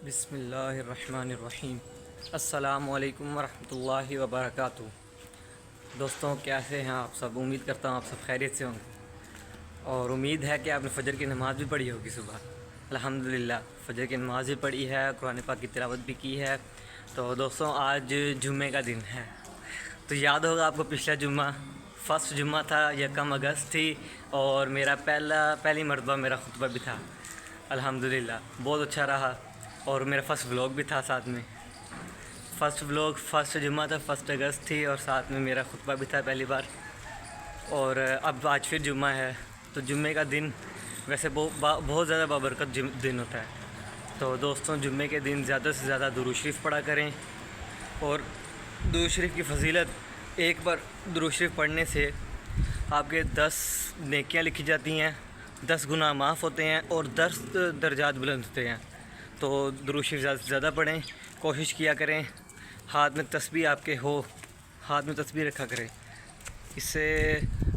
بسم اللہ الرحمن الرحیم۔ السلام علیکم ورحمۃ اللہ وبرکاتہ۔ دوستوں کیسے ہیں آپ سب؟ امید کرتا ہوں آپ سب خیریت سے ہوں گے، اور امید ہے کہ آپ نے فجر کی نماز بھی پڑھی ہوگی صبح۔ الحمدللہ فجر کی نماز بھی پڑھی ہے، قرآن پاک کی تلاوت بھی کی ہے۔ تو دوستوں آج جمعے کا دن ہے، تو یاد ہوگا آپ کو پچھلا جمعہ فرسٹ جمعہ تھا، 1 اگست تھی، اور میرا پہلی مرتبہ میرا خطبہ بھی تھا۔ الحمدللہ بہت اچھا رہا، اور میرا فرسٹ ولاگ بھی تھا ساتھ میں۔ فرسٹ جمعہ تھا، 1 اگست تھی، اور ساتھ میں میرا خطبہ بھی تھا پہلی بار۔ اور اب آج پھر جمعہ ہے، تو جمعے کا دن ویسے بہت زیادہ بابرکت دن ہوتا ہے۔ تو دوستوں جمعے کے دن زیادہ سے زیادہ درود شریف پڑھا کریں، اور درود شریف کی فضیلت، ایک بار درود شریف پڑھنے سے آپ کے 10 نیکیاں لکھی جاتی ہیں، 10 گناہ معاف ہوتے ہیں، اور 10 درجات بلند ہوتے ہیں۔ تو درود شریف زیادہ سے زیادہ پڑھیں، کوشش کیا کریں ہاتھ میں تسبیح آپ کے ہو، ہاتھ میں تسبیح رکھا کریں، اس سے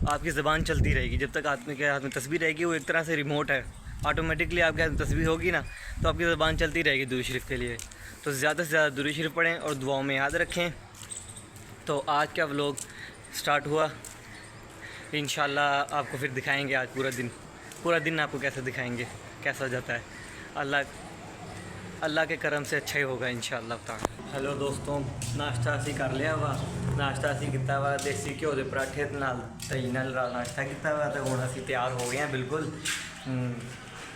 آپ کی زبان چلتی رہے گی۔ جب تک آپ کے ہاتھ میں تسبیح رہے گی، وہ ایک طرح سے ریموٹ ہے، آٹومیٹکلی آپ کے ہاتھ میں تسبیح ہوگی نا، تو آپ کی زبان چلتی رہے گی درود شریف کے لیے۔ تو زیادہ سے زیادہ درود شریف پڑھیں اور دعاؤں میں یاد رکھیں۔ تو آج کا ولاگ سٹارٹ ہوا، انشاءاللہ آپ کو پھر دکھائیں گے آج پورا دن آپ کو کیسے دکھائیں گے، کیسا جاتا ہے۔ اللہ کے کرم سے اچھا ہی ہوگا انشاءاللہ تعالی۔ ہیلو دوستوں، ناشتہ اسی کر لیا ہوا، ناشتہ اسی کیتا ہوا دیسی گھیو دے پراٹھے نال دہی نال ناشتہ کیتا ہوا، تو ہن اسی تیار ہو گئے ہیں بالکل،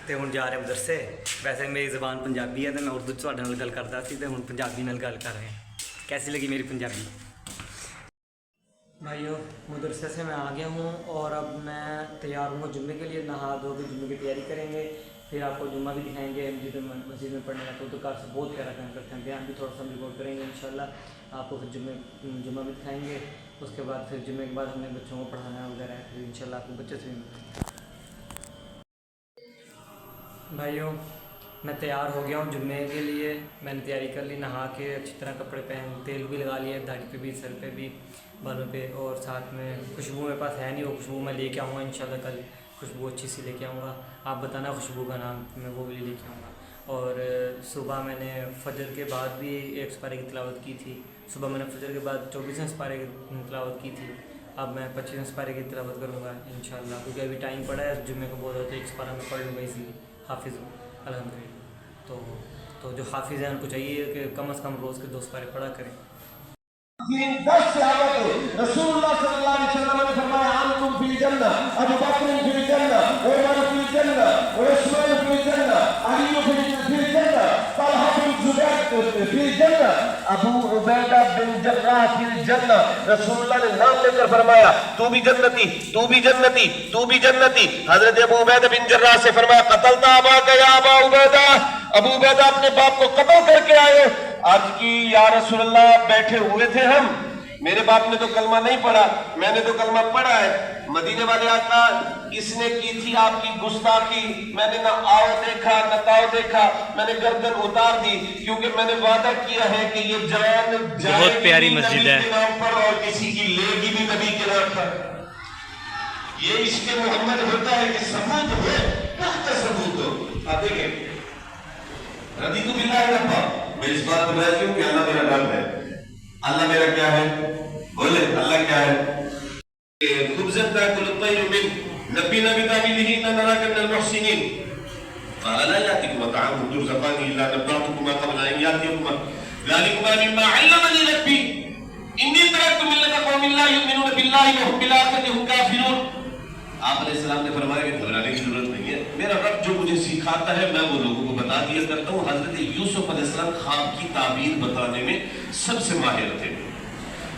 تے ہن جا رہے ہیں مدرسے۔ ویسے میری زبان پنجابی ہے، تے میں اردو تہاڈے نال گل کردا سی، تے ہن پنجابی نال گل کر رہے ہیں۔ کیسی لگی میری پنجابی؟ بھائیو مدرسے سے میں آ گیا ہوں، اور اب میں تیار ہوں جمعے کے لیے، نہا دھو کے جمعے کی تیاری کریں گے، پھر آپ کو جمعہ بھی دکھائیں گے۔ مسجد میں پڑھنے لگتا ہوں تو کار سے بہت پیارا کام کرتے ہیں، بیان بھی تھوڑا سا ریکارڈ کریں گے انشاءاللہ، آپ کو پھر جمعہ بھی دکھائیں گے۔ اس کے بعد پھر جمعے کے بعد ہم نے بچوں کو پڑھانا وغیرہ ہے، پھر انشاءاللہ آپ کو بچے سے بھی ملیں۔ بھائیوں میں تیار ہو گیا ہوں جمعے کے لیے، میں نے تیاری کر لی، نہا کے اچھی طرح کپڑے پہن، تیل بھی لگا لیا داڑھی پہ بھی، سر پہ بھی، بالوں پہ، اور ساتھ میں خوشبو میرے پاس ہے نہیں، وہ خوشبو میں لے کے آؤں گا انشاءاللہ کل، خوشبو اچھی سی لے کے آؤں گا۔ آپ بتانا خوشبو کا نام، میں وہ بھی لے کے آؤں گا۔ اور صبح میں نے فجر کے بعد بھی 1 سپارے کی تلاوت کی تھی، صبح میں نے فجر کے بعد 24 سپارے کی تلاوت کی تھی، اب میں 25 سپارے کی تلاوت کروں گا انشاءاللہ، کیونکہ ابھی ٹائم پڑا ہے جمعے کو، بہت ہوتا ہے 1 سپارہ میں پڑھ لوں گا، اسی لیے حافظ ہوں الحمدللہ۔ تو جو حافظ ہیں ان کو چاہیے کہ کم از کم روز کے 2 سپارے پڑھا کریں۔ 10 صحابہ رسول اللہ صلی اللہ علیہ وسلم نے فرمایا انتم فی الجنہ، ابو بکر فی الجنہ، عمر فی الجنہ، عثمان فی الجنہ، علی فی الجنہ، طلحہ بن زبیر فی الجنہ، ابو عبیدہ بن جراح فی الجنہ۔ رسول اللہ نے نام لے کر فرمایا تو بھی جنتی، تو بھی جنتی، تو بھی جنتی۔ حضرت ابو عبیدہ بن جراح سے فرمایا قتلت اباک یا ابا عبیدہ، ابو عبیدہ اپنے باپ کو قتل کر کے آئے؟ عرض کی یا رسول اللہ بیٹھے ہوئے تھے ہم، میرے باپ نے تو کلمہ نہیں پڑھا، میں نے تو کلمہ پڑھا ہے۔ مدینے والے آقا اس نے کی تھی آپ کی گستاخی، میں نے نہ آؤ دیکھا نہ تاؤ دیکھا، میں نے گردن اتار دی، کیونکہ میں نے وعدہ کیا ہے کہ یہ جان بہت پیاری مسجد ہے، نبی کے نام پر اور کسی کی لے گی بھی نبی کے نام پر۔ یہ عشق محمد ہوتا ہے کہ ثبوت ہو، کہتا ثبوت ہو۔ آپ دیکھیں رضیت باللہ ربا، میں اس بات پر راضی ہوں کہ اللہ میرا رب ہے۔ اللہ میرا کیا ہے؟ بولے اللہ کیا ہے؟ خبزن تاکل الطیر من نبینا بتاویلہ انا نراک من المحسنین قال لا یاتکم طعام ترزقان الا نبأتکما قبل ان یاتیکما ذلکما مما علمنی ربی انی ترکت ملت قوم لا یؤمنون باللہ وهم بالآخرۃ هم کافرون۔ آپ علیہ السلام نے فرمایا کہ گھبرانے کی ضرورت نہیں ہے، میرا رب جو مجھے سکھاتا ہے میں وہ لوگوں کو بتا دیا کرتا ہوں۔ حضرت یوسف علیہ السلام خواب کی تعبیر بتانے میں سب سے ماہر تھے،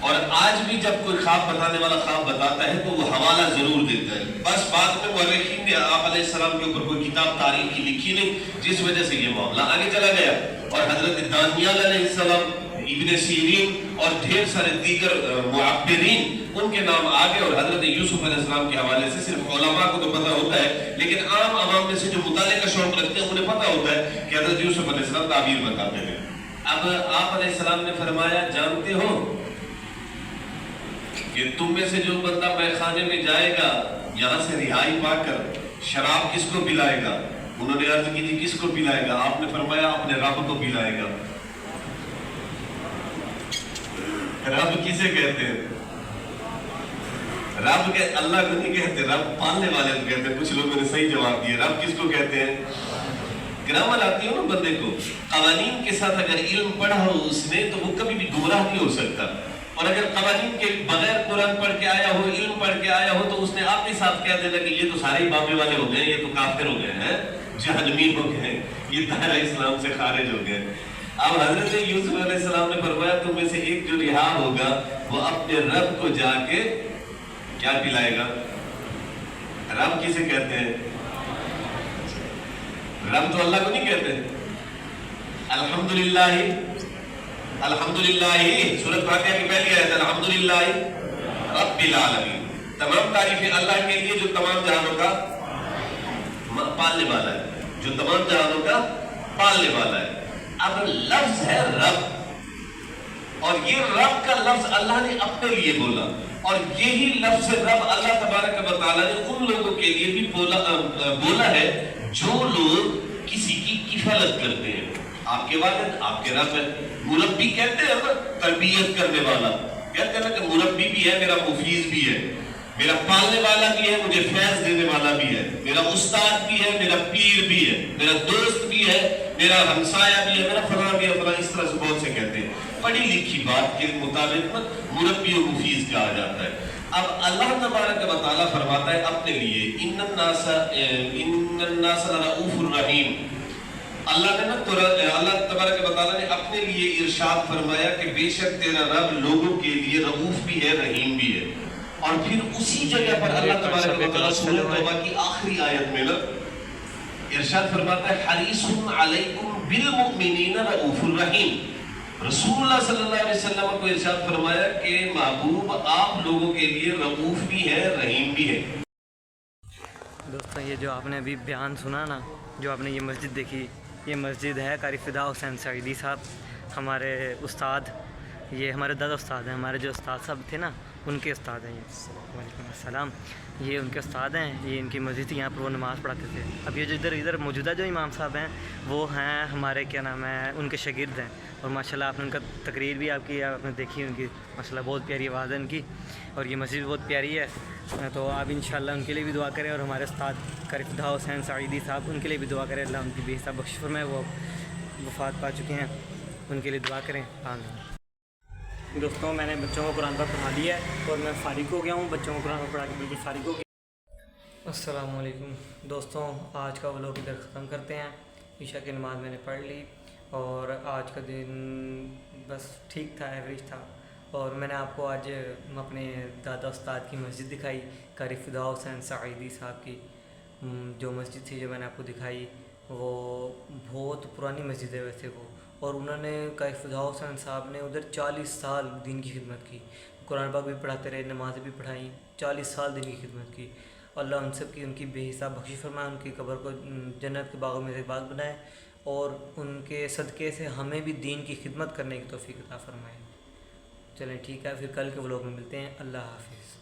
اور آج بھی جب کوئی خواب بتانے والا خواب بتاتا ہے تو وہ حوالہ ضرور دیتا ہے، بس بعد میں مورخین نے آپ علیہ السلام کے اوپر کوئی کتاب تاریخ کی لکھی نہیں، جس وجہ سے یہ معاملہ آگے چلا گیا۔ اور حضرت دانیال علیہ السلام، ابن سیرین اور ڈھیر سارے دیگر معبرین ان کے نام آگے، اور حضرت یوسف علیہ السلام کے حوالے سے صرف علماء کو تو پتہ ہوتا ہے، لیکن عام عوام میں سے جو مطالعے کا شوق رکھتے ہیں انہیں پتہ ہوتا ہے کہ حضرت یوسف علیہ السلام تعبیر بتاتے ہیں۔ اب آپ علیہ السلام نے فرمایا جانتے ہو کہ تم میں سے جو بندہ میخانے میں جائے گا یہاں سے رہائی پا کر شراب کس کو پلائے گا؟ انہوں نے عرض کی تھی کس کو پلائے گا؟ آپ نے فرمایا اپنے رب کو پلائے گا۔ رب کسے کہتے ہیں؟ رب کے اللہ کو نہیں کہتے، رب پالنے والے کو کہتے ہیں۔ کچھ لوگوں نے صحیح جواب دیا، رب کس کو کہتے ہیں؟ گرامر آتی ہو نا بندے کو، قوانین کے ساتھ اگر علم پڑھا ہو اس نے تو وہ کبھی بھی گمراہ نہیں ہو سکتا، اور اگر قوانین کے بغیر قرآن پڑھ کے آیا ہو، علم پڑھ کے آیا ہو، تو اس نے اپنے ساتھ کہہ دینا کہ یہ تو سارے بابے والے ہو گئے، یہ تو کافر ہو گئے ہیں، جہنمی ہو گئے، یہ دائرہ اسلام سے خارج ہو گئے۔ اب حضرت یوسف علیہ السلام نے فرمایا تم میں سے ایک جو رہا ہوگا وہ اپنے رب کو جا کے کیا پلائے گا؟ رب کسے کہتے ہیں؟ رب تو اللہ کو نہیں کہتے۔ الحمدللہ، الحمدللہ، سورۃ فاتحہ کی پہلی آیت الحمدللہ رب العالمین، تمام تعریفیں اللہ کے لیے جو تمام جہانوں کا پالنے والا ہے، جو تمام جہانوں کا پالنے والا ہے۔ اب لفظ ہے رب، اور یہ رب کا لفظ اللہ نے اپنے لیے بولا، اور یہی لفظ رب اللہ تبارک و تعالیٰ نے ان لوگوں کے لیے بھی بولا ہے جو لوگ کسی کی کفالت کرتے ہیں۔ آپ کے والد آپ کے رب ہے۔ مربی کہتے ہیں نا، تربیت کرنے والا، کہتے ہیں نا کہ مربی بھی ہے، میرا مفیظ بھی ہے، میرا پالنے والا بھی ہے، مجھے فیض دینے والا بھی ہے، میرا استاد بھی ہے، میرا پیر بھی ہے، میرا دوست بھی ہے، میرا ہمسایہ بھی ہے، میرا فلاں بھی ہے، فلاں، اس طرح سے بہت سے کہتے ہیں۔ پڑھی لکھی بات کے مطابق مربی و مفیظ کہا جاتا ہے۔ اب اللہ تبارک و تعالیٰ فرماتا ہے اپنے لیے ان الناس لرؤوف الرحیم۔ اللہ نے اللہ تبارک و تعالیٰ نے اپنے لیے ارشاد فرمایا کہ بے شک تیرا رب لوگوں کے لیے رؤوف بھی ہے، رحیم بھی ہے۔ اور پھر اسی جگہ پر اللہ تبارک و تعالیٰ سورۃ توبہ کی آخری آیت میں ارشاد فرماتا ہے حریص علیکم بالمؤمنین رؤوف الرحیم۔ رسول اللہ صلی اللہ علیہ وسلم کو ارشاد فرمایا کہ محبوب آپ لوگوں کے لیے رؤوف بھی ہے، رحیم بھی ہے۔ دوستوں یہ جو آپ نے ابھی بیان سنا نا، جو آپ نے یہ مسجد دیکھی، یہ مسجد ہے قاری فدا حسین سعیدی صاحب، ہمارے استاد، یہ ہمارے دادا استاد ہیں، ہمارے جو استاد صاحب تھے نا ان کے استاد ہیں یہ۔ وعلیکم السلام، یہ ان کے استاد ہیں، یہ ان کی مسجد تھی، یہاں پر وہ نماز پڑھاتے تھے۔ اب یہ جو ادھر موجودہ جو امام صاحب ہیں وہ ہیں ہمارے کیا نام ہے ان کے شاگرد ہیں، اور ماشاءاللہ آپ نے ان کا تقریر بھی آپ کی آپ نے دیکھی ان کی، ماشاءاللہ بہت پیاری آواز ہے ان کی، اور یہ مسجد بہت پیاری ہے۔ تو آپ انشاءاللہ ان کے لیے بھی دعا کریں، اور ہمارے استاد قاری فدا حسین سعیدی صاحب ان کے لیے بھی دعا کریں، اللہ ان کی بے حساب بخشش فرمائے، وہ وفات پا چکے ہیں، ان کے لیے دعا کریں، آمین۔ دوستوں میں نے بچوں کو قرآن پاک پڑھا دیا ہے اور میں فارغ ہو گیا ہوں، بچوں کو قرآن پاک پڑھا کے بالکل فارغ ہو گیا۔ السلام علیکم دوستوں، آج کا ولاگ ادھر ختم کرتے ہیں۔ عشاء کی نماز میں نے پڑھ لی، اور آج کا دن بس ٹھیک تھا، ایوریج تھا، اور میں نے آپ کو آج اپنے دادا استاد کی مسجد دکھائی، قاری فدا حسین سعیدی صاحب کی جو مسجد تھی، جو میں نے آپ کو دکھائی وہ بہت پرانی مسجد ہے ویسے وہ، اور انہوں نے قاری فدا حسین صاحب نے ادھر 40 سال دین کی خدمت کی، قرآن پاک بھی پڑھاتے رہے، نمازیں بھی پڑھائیں، 40 سال دین کی خدمت کی۔ اللہ ان سب کی ان کی بے حساب بخشش فرمائے، ان کی قبر کو جنت کے باغوں میں سے باغ بنائے، اور ان کے صدقے سے ہمیں بھی دین کی خدمت کرنے کی توفیق عطا فرمائے۔ چلیں ٹھیک ہے، پھر کل کے ولاگ میں ملتے ہیں، اللہ حافظ۔